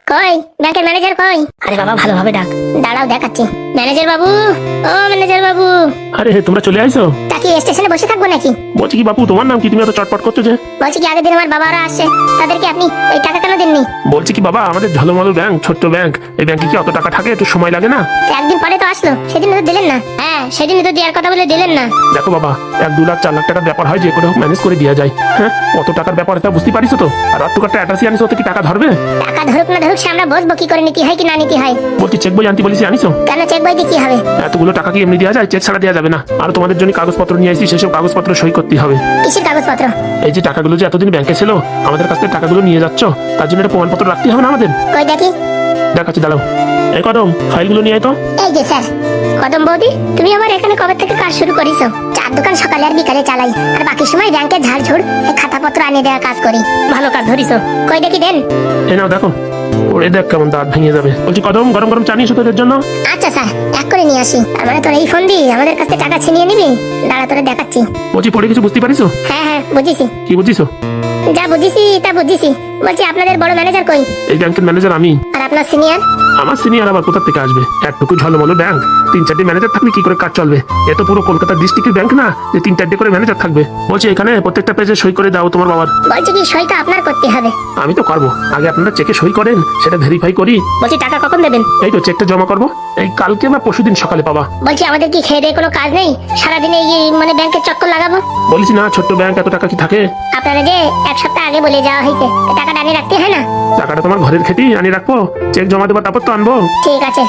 কই ব্যাংকের ম্যানেজার কই? আরে বাবা ভালোভাবে ডাক। দাঁড়াও দেখাচ্ছি। ম্যানেজার বাবু, ও ম্যানেজার বাবু। আরে তোমরা চলে আইছো? তা কি স্টেশনে বসে থাকবো নাকি? বলছি কি বাপু, তোমার নাম কি? তুমি এত চটপট করছো যে? বলছি কি আগের দিন আমার বাবারা আসছে, তাদেরকে আপনি ওই টাকা কেন দেননি? বলছি কি বাবা, আমাদের ঝলমলো ব্যাংক, ছোট্ট ব্যাংক, এই ব্যাংকে কি অত টাকা থাকে? একটু সময় লাগে না? একদিন পরে তো আসলো, সেদিন তো দিলেন না। হ্যাঁ সেদিন তো দেওয়ার কথা বলে দিলেন না। দেখো বাবা, 1-2 লাখ 4 লাখ টাকার ব্যাপার হয়, যে করে হোক ম্যানেজ করে দেওয়া যায়। হ্যাঁ, অত টাকার ব্যাপার তা বুঝতে পারিস তো? আর অত টাকা অ্যাটাসি আনিস, ওতে কি টাকা ধরবে? টাকা ধরুক না ধরুক, সে আমরা বসবো কি করে, নিতে হয় কি না নিতে হয়। বলছি চেক বই আনতে বলেছি, আনিস? কেন চেক বই দিয়ে কি হবে? এতগুলো টাকা কি এমনি দেওয়া যায়? চেক ছাড়া দেওয়া যাবে না। আর তোমাদের জন্য কাগজপত্র নিয়ে আসি, সেসব কাগজপত্র সই করতে হবে। কিসের কাগজপত্র? এই যে টাকাগুলো যে এতদিন ব্যাংকে ছিল, আমাদের কাছ থেকে টাকাগুলো নিয়ে যাচ্ছ, তার জন্য একটা প্রমাণপত্র রাখতে হবে না আমাদের? কই দেখি। দেখাচ্ছি, দাঁড়াও। এই কদম, ফাইলগুলো নিয়ে আয় তো। এই যে স্যার। কদম বৌদি, তুমি আমার এখানে কবে থেকে কাজ শুরু করিছো? চার দোকান সকালে আর বিকালে চালাই, আর বাকি সময় ব্যাংকে ঝাড়ঝুড় এই খাতাপত্র আনিয়ে দেওয়ার কাজ করি। ভালো কাজ ধরিছো। কই দেখি দেন। এই নাও দেখো। ওরে দেখ কেমন দাঁত ভেঙে যাবে। বলছি কদম, গরম গরম চা নিয়ে এসো তোদের জন্য। আচ্ছা স্যার, এক করে নিয়ে আসি। তার মানে তোর এই ফোন দিয়ে আমাদের কাছ থেকে টাকা ছিনিয়ে নিবি? দাঁড়া তোরে দেখাচ্ছি। বলছি পড়ে কিছু বুঝতে পারিস? হ্যাঁ হ্যাঁ বুঝেছি। কি বুঝিস? যা বুঝেছি তা বুঝেছি। বলছি আপনাদের বড় ম্যানেজার কই? এই ব্যাংকের ম্যানেজার আমি। আর আপনার সিনিয়র? আমার সিনিয়র আবার কোথা থেকে আসবে? একটুকু ঝলমলো ব্যাংক, 3-4টে ম্যানেজার থাকলে কি করে কাজ চলবে? এ তো পুরো কলকাতা ডিস্ট্রিক্টের ব্যাংক না যে 3-4টে করে ম্যানেজার থাকবে। বলছি এখানে প্রত্যেকটা পেজে সই করে দাও তোমার বাবার। বলছি কি সইটা আপনার করতে হবে? আমি তো করবো, আগে আপনারা চেকে সই করেন, সেটা ভেরিফাই করি। বলছি টাকা কখন দেবেন? এই তো চেকটা জমা করবো, এই কালকে বা পরশুদিন সকালে পাবা। বলছি আমাদের কি খেয়ে দিয়ে কোনো কাজ নেই? সারাদিন এই মানে ব্যাংকের চক্কর লাগাবো? বলেছি না, ছোট্ট ব্যাংক, এত টাকা কি থাকে? আপনারা যে এক সপ্তাহ আগে বলে যাওয়া হয়েছে, টাকাটা আনিয়ে রাখতে হয় না? টাকাটা তোমার ঘরের খেতেই আনি রাখবো, চেক জমা দেবো তারপর তো আনবো। ঠিক আছে।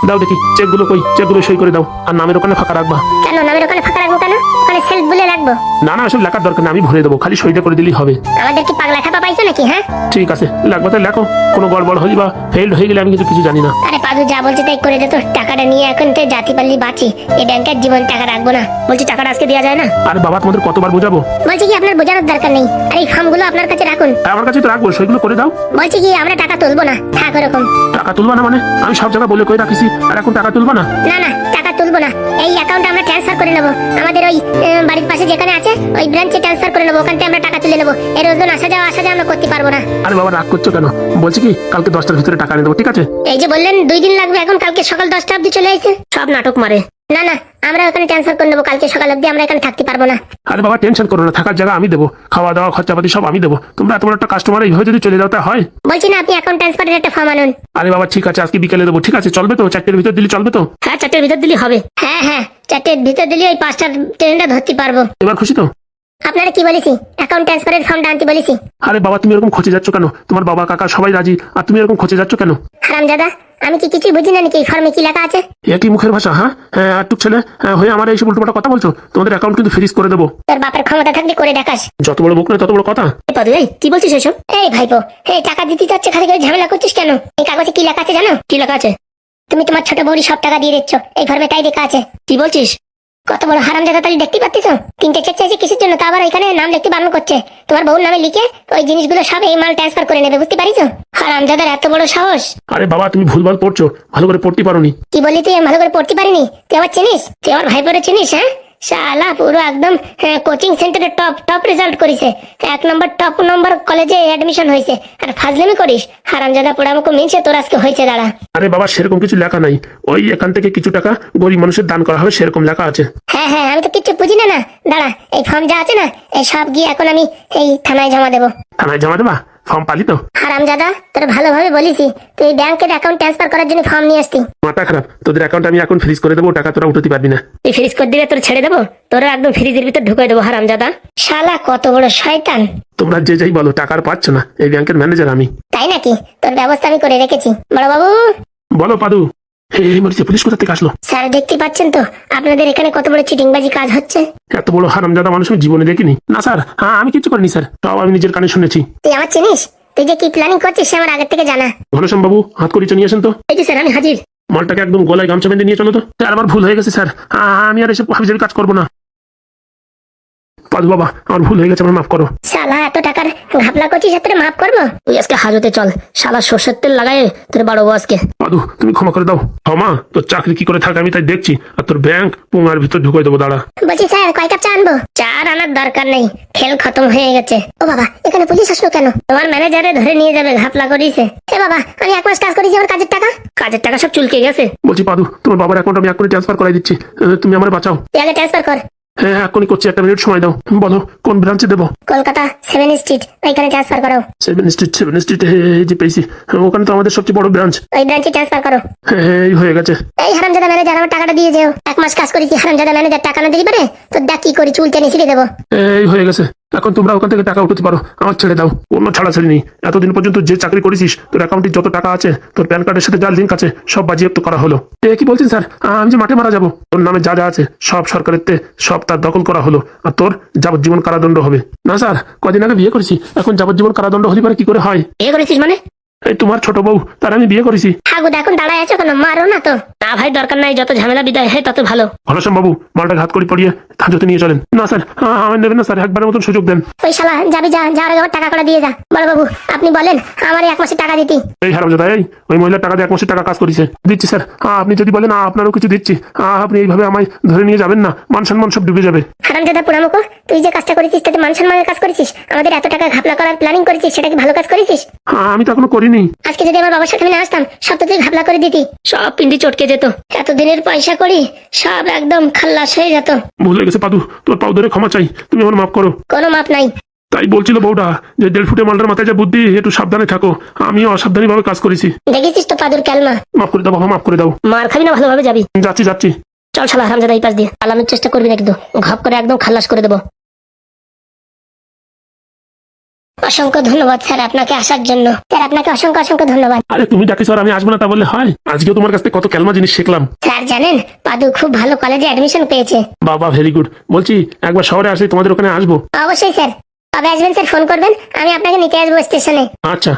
দাও দেখি চেকগুলো কই, চেকগুলো সই করে দাও। আর নামের ওখানে ফাঁকা রাখবা। কেন নামের ওখানে ফাঁকা রাখবো কেন? ওখানে সেলফ বলে রাখবো? না না, এসব লেখার দরকার নেই, আমি ভরে দেবো, খালি সইটা করে দিলেই হবে। আমাদের কি পাগলা খাপা পাইছো নাকি? হ্যাঁ ঠিক আছে, লাগবে তো লেখো। কোনো গড়বড় হয়ে বা ফেল্ড হয়ে গেলে আমি কিন্তু কিছু জানি না। আরে পাদু যা বলছে তাই করে দে তো। টাকাটা নিয়ে এখন তো জাতি পাল্লি বাঁচি, এই ব্যাংকের জীবন টাকা রাখবো না। বলছি টাকাটা আজকে দেওয়া যায় না? আরে বাবা, তোমাদের কতবার বোঝাবো? বলছি কি আপনার বোঝানোর দরকার নেই, আর এই ফর্মগুলো আপনার কাছে রাখুন। আমার কাছে তো রাখবো, সইগুলো করে দাও। বলছি কি আমরা টাকা তুলবো না, থাক ওরকম। টাকা তুলবা না মানে? আমি সব জায়গায় বলে কই রাখিছি, আর এখন টাকা তুলবা না? না না টাকা তুলবো না, এই অ্যাকাউন্টে আমরা ট্রান্সফার করে নেবো। আমাদের ওই বাড়ির পাশে যেখানে আছে ওই ব্রাঞ্চে ট্রান্সফার করে নেবো, ওখান থেকে আমরা টাকা তুলে নেবো। এর রোজ আসা যাওয়া আমরা করতে পারবো না। আরে বাবা রাগ করছো কেন? বলছি কি কালকে 10টার ভিতরে টাকা এনে দেবো, ঠিক আছে? এই যে বললেন 2 দিন লাগবে, এখন কালকে সকাল 10টা অবধি চলে আসে। সব নাটক মারে। না না আমরা ওখানে ট্রান্সফার করে নেবো, কালকে সকাল অবধি আমরা এখানে থাকতে পারবো না। আরে বাবা টেনশন করো না, থাকার জায়গা আমি দেবো, খাওয়া দাওয়া খরচাপাতি সব আমি দেবো। তোমরা এত বড় একটা কাস্টমার, এইভাবে যদি চলে যাও তা হয়? বলছি না আপনি অ্যাকাউন্ট ট্রান্সফারের একটা ফর্ম আনুন। আরে বাবা ঠিক আছে, আজকে বিকেলে দেবো, ঠিক আছে? চলবে তো? 4টের ভিতর দিলে চলবে তো? হ্যাঁ 4টের ভিতর দিলে হবে। হ্যাঁ হ্যাঁ 4টের ভিতর দিলে ওই 5টার ট্রেনটা ধরতে পারবো। এবার খুশি তো? আপনারা কি বলেছি? অ্যাকাউন্ট ট্রান্সফারের ফর্মটা আনতে বলেছি। আরে বাবা তুমি এরকম খোঁজে যাচ্ছ কেন? তোমার বাবা কাকা সবাই রাজি, আর তুমি এরকম খোঁজে যাচ্ছ কেন? হারামজাদা, আমি কি কিছুই বুঝি না নাকি এই ফর্মে কি লেখা আছে? একই মুখের ভাষা। হ্যাঁ হ্যাঁ, আর টুক ছেলে হয়ে আমার এইসব উল্টোপাল্টা কথা বলছো। তোমাদের অ্যাকাউন্ট কিন্তু ফ্রিজ করে দেবো। তোর বাপের ক্ষমতা থাকলে করে দেখাস। যত বড় মুখ নয় তত বড় কথা। পদু এই কি বলছিস এসব? এই ভাইপো, এই টাকা দিতে যাচ্ছে, খালি করে ঝামেলা করছিস কেন? এই কাগজে কি লেখা আছে জানো? কি লেখা আছে? তুমি তোমার ছোট বউরি সব টাকা দিয়ে দিচ্ছ, এই ফর্মে তাই লেখা আছে। কি বলছিস? কত বড় হারামজাদা তাহলে দেখতে পাচ্ছিস? 3টে চেক চাইছে কিসের জন্য, তা আবার এখানে নাম লিখতে বারণ করছে। তোমার বউর নামে লিখে ওই জিনিসগুলো সব এই মাল ট্রান্সফার করে নেবে, বুঝতে পারিস? হারামজাদার এত বড় সাহস! আরে বাবা তুমি ভুলভাল পড়ছো, ভালো করে পড়তে পারোনি। কি বললি তুই? আমি ভালো করে পড়তে পারিনি? তুই আমার চিনিস? তুই আমার ভাইপোরে চিনিস? হ্যাঁ শালা পুরো একদম কোচিং সেন্টারে টপ টপ রেজাল্ট করেছে, 1 নম্বর টপ নম্বর কলেজে অ্যাডমিশন হয়েছে, আর ফাজলামি করিস? হারামজাদা পোড়া মুখ মিনছে তোর আজকে হয়েছে। দাঁড়া। আরে বাবা সেরকম কিছু লেখা নাই, ওই এখান থেকে কিছু টাকা গরিব মানুষের দান করা হবে, সেরকম লেখা আছে। হ্যাঁ হ্যাঁ আমি তো কিচ্ছু বুঝি না। দাঁড়া, এই ফর্ম যা আছে না এই সব গিয়ে এখন আমি এই থানায় জমা দেবো। থানায় জমা দেবা? ফর্ম পালি তো? হারামজাদা তোর ভালোভাবে বলিসি, তুই ব্যাংকের অ্যাকাউন্ট ট্রান্সফার করার জন্য ফর্ম নিয়ে আসতি। মাথা খারাপ, তোদের অ্যাকাউন্ট আমি এখন ফ্রিজ করে দেবো, টাকা তোরা উঠাতে পারবি না। তুই ফ্রিজ করে দিলে তোর ছেড়ে দেবো, তোর একদম ফ্রিজের ভিতর ঢুকে দেবো। হারামজাদা শালা কত বড় শয়তান! তোমরা যে যাই বলো, টাকার পাচ্ছ না, এই ব্যাংকের ম্যানেজার আমি। তাই নাকি? তোর ব্যবস্থা আমি করে রেখেছি। বড় বাবু। বলো পাদু। এই মরিছে, পুলিশ কোথা থেকে আসলো? স্যার দেখতে পাচ্ছেন তো আপনাদের এখানে কত বড় চিটিংবাজি কাজ হচ্ছে। এত বড় হারামজাদা মানুষ আমি জীবনে দেখিনি। না স্যার, হ্যাঁ আমি কিছু করিনি স্যার, সব আমি নিজের কানে শুনেছি। তুই আমার চিনিস? তুই যে কি প্ল্যানিং করছিস সে আমার আগের থেকে জানা। ঘনশ্যাম বাবু হাত করিটা নিয়ে আসেন তো। এই যে স্যার আমি হাজির। মালটাকে একদম গলায় গামছা বেঁধে নিয়ে চলো তো। স্যার আমার ভুল হয়ে গেছে স্যার, আমি আর এসব হাবিজাবি কাজ করবো না। পাদু বাবা আমার ভুল হয়ে গেছে, আমার মাফ করো। শালা এত টাকার ঘাপলা করছিস, তোরে মাফ করবো? তুই আজকে হাজতে চল, শালা সর্ষের তেল লাগাই তোরে বাড়বো আজকে। পাদু তুমি ক্ষমা করে দাও। ক্ষমা? তোর চাকরি কি করে থাকে আমি তাই দেখছি, আর তোর ব্যাংক পুঙ্গার ভিতর ঢুকাই দেবো, দাঁড়া। বলছি স্যার কয় কাপ চা আনবো? চা আনার দরকার নেই, খেল খতম হয়ে গেছে। ও বাবা, এখানে পুলিশ আসলো কেন? তোমার ম্যানেজারে ধরে নিয়ে যাবে, ঘাপলা করিছে। এ বাবা, আমি 1 মাস কাজ করেছি, আমার কাজের টাকা সব চুলকে গেছে। বলছি পাদু, তোমার বাবার অ্যাকাউন্ট আমি এখনই ট্রান্সফার করাই দিচ্ছি, তুমি আমার বাঁচাও। তুই আগে ট্রান্সফার কর। হ্যাঁ এখনই করছি, 1 মিনিট সময় দাও। বলো কোন ব্রাঞ্চে দেবো? কলকাতা 7 স্ট্রিট, ওইখানে ট্রান্সফার করো। 7 স্ট্রিট, এই যে পেয়েছি। ওখানে তো আমাদের সবচেয়ে বড় ব্রাঞ্চ। ওই ব্রাঞ্চে ট্রান্সফার করো। হ্যাঁ এই হয়ে গেছে। এই হারামজাদা ম্যানেজার, আমার টাকাটা দিয়ে যেও। 1 মাস কাজ করেছি, হারামজাদা ম্যানেজার টাকা না দিতে পারে তো দেখ কি করি, চুল টেনে ছিঁড়ে দেবো। এই হয়ে গেছে। এখন তোমরা ওখান থেকে টাকা উঠাতে পারো, আমার ছেড়ে দাও। কোনো ছাড়াছাড়ি নেই। এতদিন পর্যন্ত যে চাকরি করেছিস, তোর অ্যাকাউন্টে যত টাকা আছে, তোর প্যান কার্ডের সাথে যা লিঙ্ক আছে, সব বাজিয়াপ্ত করা হলো। কি বলছেন স্যার? আমি যে মাঠে মারা যাবো, তোর নামে যা যা আছে সব সরকারের সব তার দখল করা হলো, আর তোর যাবজ্জীবন কারাদণ্ড হবে। না স্যার, কদিন আগে বিয়ে করেছি, এখন যাবজ্জীবন কারাদণ্ড হলে পারে কি করে হয়? বিয়ে করেছিস মানে? এই তোমার ছোট বউ, তার আমি বিয়ে করেছি। হাগুদা এখন দাঁড়ায় আছো কেন? মারো না তো। না ভাই, দরকার নাই, যত ঝামেলা বিদায় হয় তত ভালো। ঘনশ্যাম বাবু, মালটা ঘাত করে পড়িয়ে হাজতে নিয়ে চলেন। না স্যার, আমার নেবেন না স্যার, একবারের মতন সুযোগ দেন। ওই শালা যাবি, যা, যাওয়ার আগে আমার টাকা করে দিয়ে যা। বড় বাবু আপনি বলেন আমার 1 মাসের টাকা দিতি। এই হারামজাদা, এই ওই মহিলার টাকা দিয়ে 1 মাসের টাকা কাজ করেছে। দিচ্ছি স্যার, আপনি যদি বলেন আপনারও কিছু দিচ্ছি, আপনি এইভাবে আমায় ধরে নিয়ে যাবেন না, মান সম্মান সব ডুবে যাবে। হারামজাদা পোড়ামুখো, তুই যে কাজটা করেছিস তাতে মান সম্মানের কাজ করেছিস, আমাদের এত টাকা ঘাপলা করার প্ল্যানিং করেছিস, সেটা কি ভালো কাজ করেছিস? আমি তো এখনো করিনি। আজকে যদি আমার বাবার সাথে আমি না আসতাম, সব তো তুই ঘাপলা করে দিতি, সব পিন্ডি চটকে যেত। এতদিনের পয়সা করি সব একদম খাল্লাস হয়ে যেত। ভুল হয়ে গেছে পাদু, তোর পাও ধরে ক্ষমা চাই, তুমি আমার মাফ করো। কোনো মাপ নাই। তাই বলছিল বউটা যে 1.5 ফুটে মালটার মাথায় যা বুদ্ধি, একটু সাবধানে থাকো। আমিও অসাবধানী ভাবে কাজ করেছি। দেখেছিস তো পাদুর ক্যালমা। মাফ করে দাও বাবা, মাফ করে দাও। মার খাবি না, ভালোভাবে যাবি। যাচ্ছি যাচ্ছি। চল শালা হারামজাদা, এই পাশ দিয়ে পালানোর চেষ্টা করবি না কিন্তু, ঘাপ করে একদম খাল্লাস করে দেবো। অসংখ্য ধন্যবাদ স্যার আপনাকে আসার জন্য। স্যার আপনাকে অসংখ্য অসংখ্য ধন্যবাদ। আরে তুমি ডাকি স্যার, আমি আসবো না তা বললে হয়? আজকেও তোমার কাছ থেকে কত ক্যালমা জিনিস শিখলাম। স্যার জানেন, পাদু খুব ভালো কলেজে অ্যাডমিশন পেয়েছে। বাবা ভেরি গুড। বলছি একবার শহরে আসলে তোমাদের ওখানে আসবো। অবশ্যই স্যার, কবে আসবেন স্যার ফোন করবেন, আমি আপনাকে নিতে আসবো স্টেশনে। আচ্ছা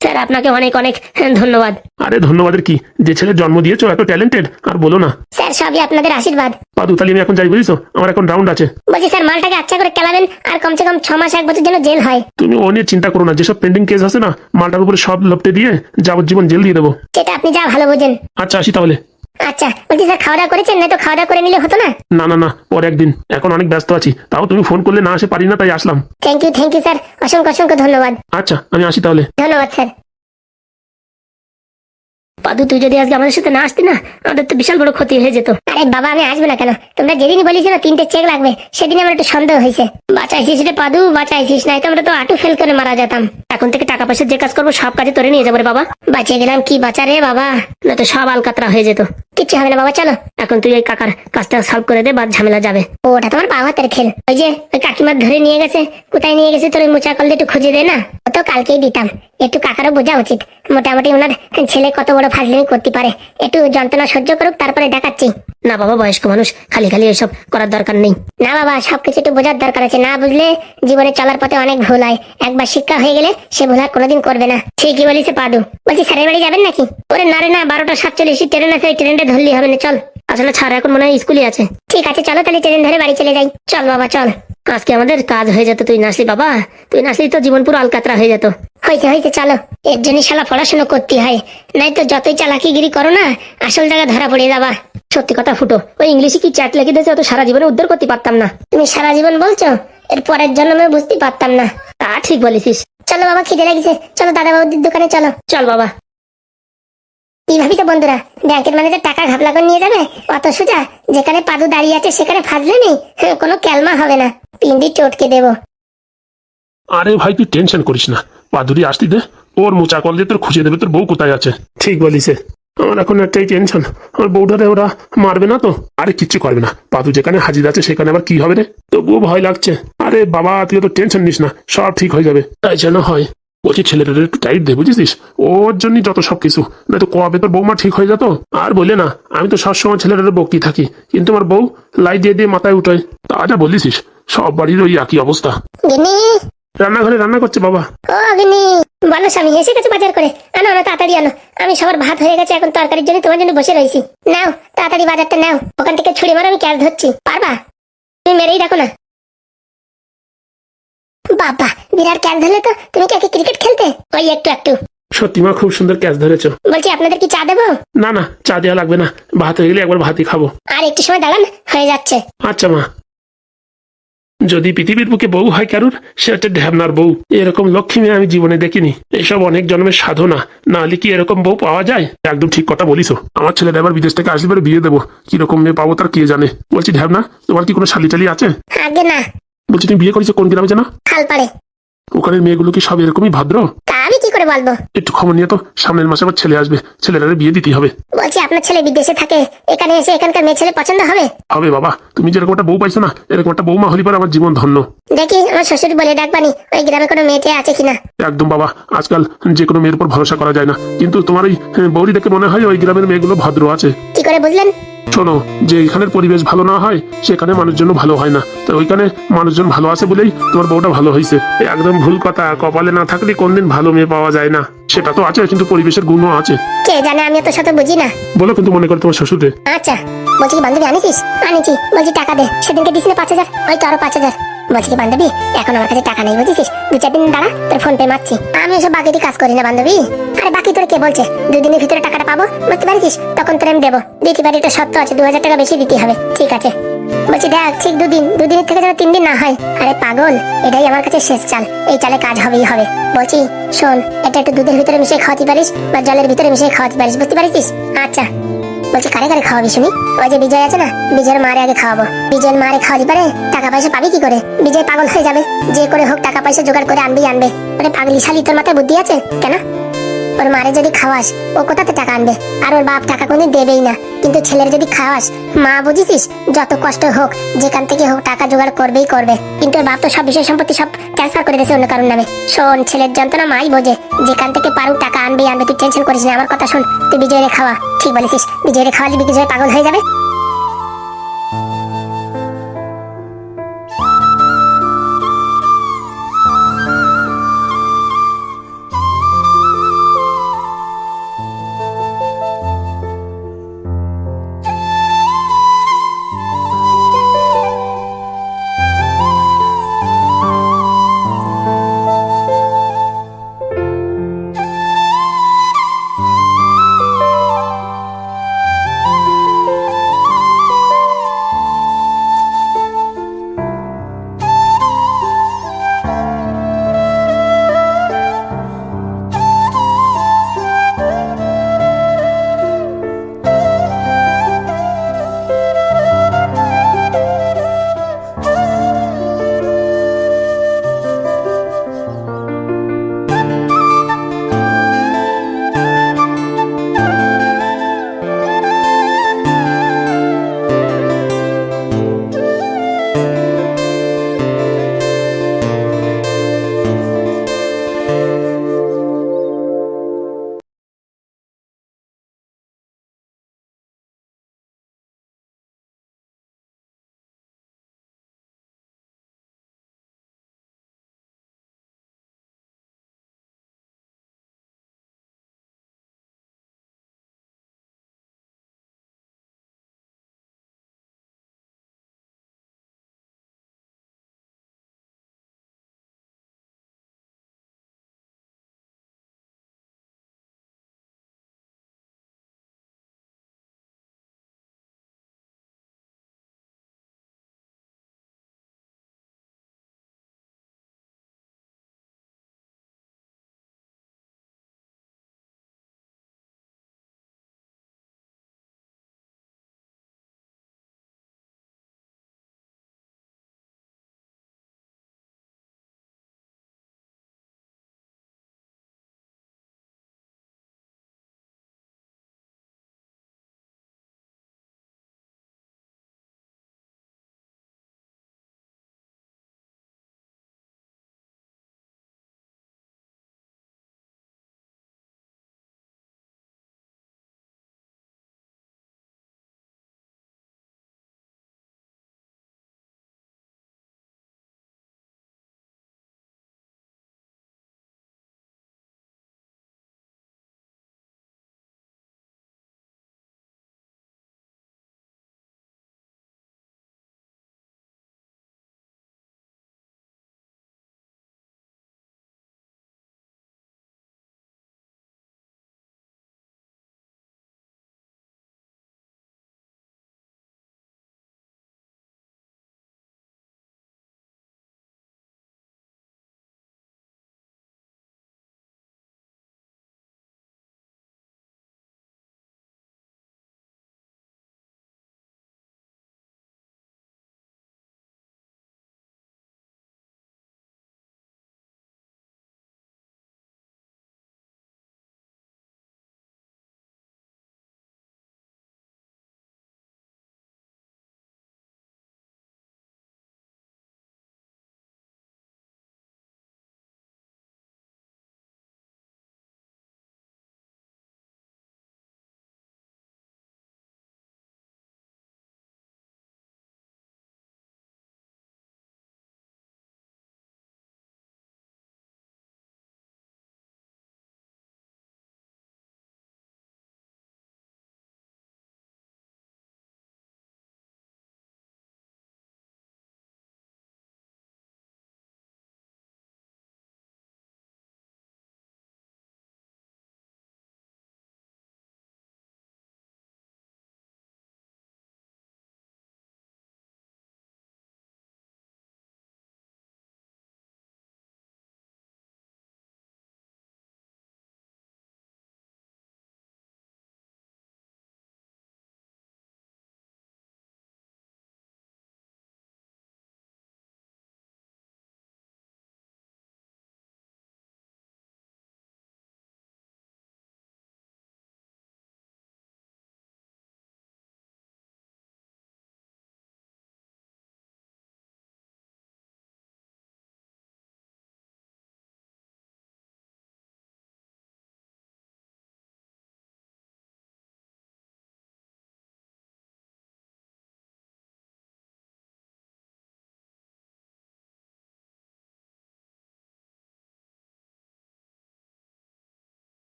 স্যার আপনাকে অনেক অনেক ধন্যবাদ। আরে ধন্যবাদের কি, যে ছেলে জন্ম দিয়েছো এত ট্যালেন্টেড, আর বলো না। স্যার সবই আপনাদের আশীর্বাদ। পাদু তাহলে আমি এখন যাই, বুঝিস? আমার এখন রাউন্ড আছে। বলছি স্যার মালটাকে আচ্ছা করে কেলাবেন, আর কমসে কম 6 মাস 1 বছর যেন জেল হয়। তুমি ও নিয়ে চিন্তা করো না, যেসব পেন্ডিং কেস আছে না, মালটার উপরে সব লপটে দিয়ে যাবজ্জীবন জেল দিয়ে দেবো। সেটা আপনি যা ভালো বোঝেন। আচ্ছা আসি তাহলে। আচ্ছা বলছি স্যার, খাওয়া দাওয়া করেছেন? না তো খাওয়া দাওয়া করে নিলে হতো না? না না না, পরে একদিন, এখন অনেক ব্যস্ত আছি। তাও তুমি ফোন করলে না আসে পারি না, তাই আসলাম। থ্যাংক ইউ স্যার, অসংখ্য অসংখ্য ধন্যবাদ। আচ্ছা আমি আসি তাহলে। ধন্যবাদ স্যার। পাদু তুই যদি আজকে আমাদের সাথে না আসতি না, আমাদের তো বিশাল বড় ক্ষতি হয়ে যেত। আরে বাবা আমি আসবো না কেন? তোমরা যেদিনই বলেছিলে 3টে চেক লাগবে, সেদিন আমার একটু সন্দেহ হয়েছে। বাঁচাইছিস রে পাদু, বাঁচাইছিস, নাই তো আমরা তো আটু ফেল করে মারা যেতাম। এখন থেকে টাকা পয়সা যে কাজ করবো সব কাজে তোরে নিয়ে যাবো রে বাবা। বাঁচিয়ে গেলাম, কি বাঁচা রে বাবা, না তো সব আলকাতরা হয়ে যেত। কিচ্ছু হবে না বাবা, চলো এখন তুই এই কাকার কাজটা সলভ করে দে, বাদ ঝামেলা যাবে। ওটা তোমার বাবা হাতের খেল। ওই যে ওই কাকিমার ধরে নিয়ে গেছে, কোথায় নিয়ে গেছে তোর ওই মোচা কল দিয়ে একটু খুঁজে দে না। ও তো কালকেই দিতাম। একটু কাকারও বোঝা উচিত, মোটামুটি ওনার ছেলে কত বড় ফাজলিমি করতে পারে। একটু যন্ত্রণা সহ্য করুক, তারপরে দেখাচ্ছি। না বাবা, বয়স্ক মানুষ, খালি খালি এসব করার দরকার নেই। না বাবা, সবকিছু একটু বোঝার দরকার আছে, না বুঝলে জীবনে চলার পথে অনেক ভুল হয়। একবার শিক্ষা হয়ে গেলে সে ভুল আর কোনোদিন করবে না। ঠিকই বলিছে পাদু। বলছি স্যারের বাড়ি যাবেন নাকি? ওরে না রে না, 12টা 47 ট্রেন আছে, ওই ট্রেনটা ধরলেই হবে না, চল। আসলে ছাড় এখন মনে হয় স্কুলে আছে। ঠিক আছে চলো তাহলে ট্রেন ধরে বাড়ি চলে যাই। চল বাবা চল, আজকে আমাদের কাজ হয়ে যেত। তুই নাসলি বাবা, তুই নাসলি তো জীবন পুরো আলকাতরা হয়ে যেত। হয়েছে হয়েছে চলো, এর জন্য শালা পড়াশোনা করতে হয়, নাই তো যতই চালাকিগিরি করো না, আসল জায়গা ধরা পড়ে যাবা। সত্যি কথা ফুটো, ওই ইংলিশে কি চ্যাট লিখে দিয়েছে, অত সারা জীবনে উদ্ধার করতে পারতাম না। তুমি সারা জীবন বলছো, এর পরের জন্মে বুঝতে পারতাম না। তা ঠিক বলেছিস। চলো বাবা, খিদে লেগেছে, চলো দাদা বাবুদের দোকানে চলো। চল বাবা। কি ভাবিস বন্ধুরা, ব্যাংকের ম্যানেজার টাকা ঘাপলা করে নিয়ে যাবে? অত সোজা? যেখানে পাদু দাঁড়িয়ে আছে সেখানে ফাজলে নেই, কোনো ক্যালমা হবে না, পিন্ডি চটকে দেবো। আরে ভাই তুই টেনশন করিস না, পাদুরি আসতে দে, ওর মোচা কল দিয়ে তোর খুঁজে দেবে তোর বউ কোথায় আছে। ঠিক বলিছে। আমার এখন একটাই টেনশন, আমার বউটারে ওরা মারবে না তো? আরে কিচ্ছু করবে না, পাদু যেখানে হাজির আছে সেখানে আবার কি হবে রে, তবুও ভয় লাগছে। আরে বাবা তুই তো টেনশন নিস না, সব ঠিক হয়ে যাবে। তাই যেন হয়। বলছি ছেলেটার একটু টাইট দে, বুঝেছিস? ওর জন্যই যত সবকিছু, না তো কবে তোর বৌমা ঠিক হয়ে যেত। আর বলে না, আমি তো সবসময় ছেলেটার বকতে থাকি, কিন্তু আমার বউ লাই দিয়ে দিয়ে মাথায় উঠায়। তা যা বলিস, সব বাড়ির ওই একই অবস্থা। রান্নাঘরে রান্না করছে বাবা। ও গিনি, বলো স্বামী এসে গেছে বাজার করে, আনো আনো তাড়াতাড়ি আনো। আমি সবার ভাত হয়ে গেছে, এখন তরকারির জন্য তোমার জন্য বসে রয়েছি। নাও তাড়াতাড়ি বাজারটা নাও, ওখান থেকে ছুড়ে মারো, আমি ক্যাশ ধরছি। পারবা? তুমি মেরেই রাখো না। বাবা বিরাট ক্যাচ ধরলে তো। তুমি কি ক্রিকেট খেলতে? ওই একটু একটু। সত্যি মা, খুব সুন্দর ক্যাচ ধরেছো। বলছি আপনাদের কি চা দেবো? না না, চা দেওয়া লাগবে না, ভাত হয়ে গেলে একবার ভাতই খাবো। আর একটু সময় দাঁড়ান, হয়ে যাচ্ছে। আচ্ছা মা। যদি পৃথিবীর বুকে বউ হয় কারুর, সে হচ্ছে ঢ্যাবনার বউ। এরকম লক্ষ্মী মেয়ে আমি জীবনে দেখিনি। এসব অনেক জন্মের সাধনা, না হলে কি এরকম বউ পাওয়া যায়? একদম ঠিক কথা বলিস। আমার ছেলেটা এবার বিদেশ থেকে আসলে পরে বিয়ে দেবো, কিরকম মেয়ে পাবো তার কে জানে। বলছি ঢ্যাবনা, তোমার কি কোনো শালি টালি আছে? আগে না। বলছি তুমি বিয়ে করেছো কোন গ্রামে জানো? খালপাড়ে। ওখানের মেয়েগুলো কি সব এরকমই ভদ্র? তা আমি কি করে বলবো? একটু খবর নিয়ে তো, সামনের মাসে আবার ছেলে আসবে, ছেলেটারে বিয়ে দিতেই হবে। বলছি আপনার ছেলে বিদেশে থাকে, এখানে এসে এখানকার মেয়ে ছেলে পছন্দ হবে? হবে বাবা, তুমি যেরকম একটা বউ পাইছো না, এরকম একটা বৌমা হলি পরে আমার জীবন ধন্য। দেখি আমার শ্বশুর বলে ডাকবানি ওই গ্রামে কোনো মেয়েটে আছে কিনা। একদম বাবা, আজকাল যে কোনো মেয়ের উপর ভরসা করা যায় না, কিন্তু তোমার ওই বৌরি দেখে মনে হয় ওই গ্রামের মেয়েগুলো ভদ্র আছে। কি করে বুঝলেন? শোনো, যে এখানের পরিবেশ ভালো না হয় সেখানে মানুষজন ভালো হয় না, তো ওইখানে মানুষজন ভালো আছে বলেই তোমার বউটা ভালো হয়েছে। একদম ভুল কথা, কপালে না থাকলে কোনদিন ভালো মেয়ে পাওয়া যায় না। সেটা তো আছে, কিন্তু পরিবেশের গুণও আছে। কে জানে, আমি তো শত বুঝি না। বলো কিন্তু মনে করে তোমার শ্বশুরে। আচ্ছা। বলছি কি বান্ধবী আনিছিস? আনিছি। বলছি টাকা দে, সেদিনকে দিস না 5,000, ওই তো আরো 5,000। বলছি কি বান্ধবী, এখন আমার কাছে টাকা নেই বুঝেছিস, 2-4 দিন দাঁড়া, তোর ফোন পে মারছি। আমি এসব বাকিতে কাজ করি না বান্ধবী। আরে বাকি তোর কে বলছে? 2 দিনের ভিতরে টাকাটা পাবো, বুঝতে পারছিস? তখন তোর আমি দেবো, দিতে পারি, এটা সত্য আছে, 2,000 টাকা বেশি দিতে হবে। ঠিক আছে। বলছি দেখ, ঠিক 2 দিনের থেকে যেন 3 দিন না হয়। আরে পাগল, এটাই আমার কাছে শেষ চাল, এই চালে কাজ হবেই হবে। বলছি শোন, এটা একটু দুধের ভিতরে মিশিয়ে খাওয়াতে পারিস বা জলের ভিতরে মিশিয়ে খাওয়াতে পারিস, বুঝতে পারছিস? আচ্ছা। বলছি কারে কারে খাওয়াবি শুনি? ওই যে বিজয় আছে না, বিজয়ের মারে আগে খাওয়াবো। বিজয়ের মারে খাওয়াতে পারে, টাকা পয়সা পাবি কি করে? বিজয় পাগল হয়ে যাবে, যে করে হোক টাকা পয়সা জোগাড় করে আনবে। ওরে পাগলি শালি, তোর মাথায় বুদ্ধি আছে কেন? ওর মারে যদি খাওয়াস, ও কোথাতে টাকা আনবে? আর ওর বাপ টাকা কোনদিন দেবেই না। কিন্তু ছেলের যদি খাওয়াস, মা বুঝিস, যত কষ্ট হোক যেখান থেকে হোক টাকা জোগাড় করবেই করবে। কিন্তু ওর বাপ তো সব বিষয় সম্পত্তি সব ট্রান্সফার করে দিয়েছে অন্য কারোর নামে। শোন, ছেলের যন্ত্রণা মাই বোঝে, যেখান থেকে পারুক টাকা আনবে। তুই টেনশন করিস না, আমার কথা শোন, তুই বিজয়রে খাওয়া। ঠিক বলেছিস, বিজয়রে খাওয়ালি বিজয় পাগল হয়ে যাবে।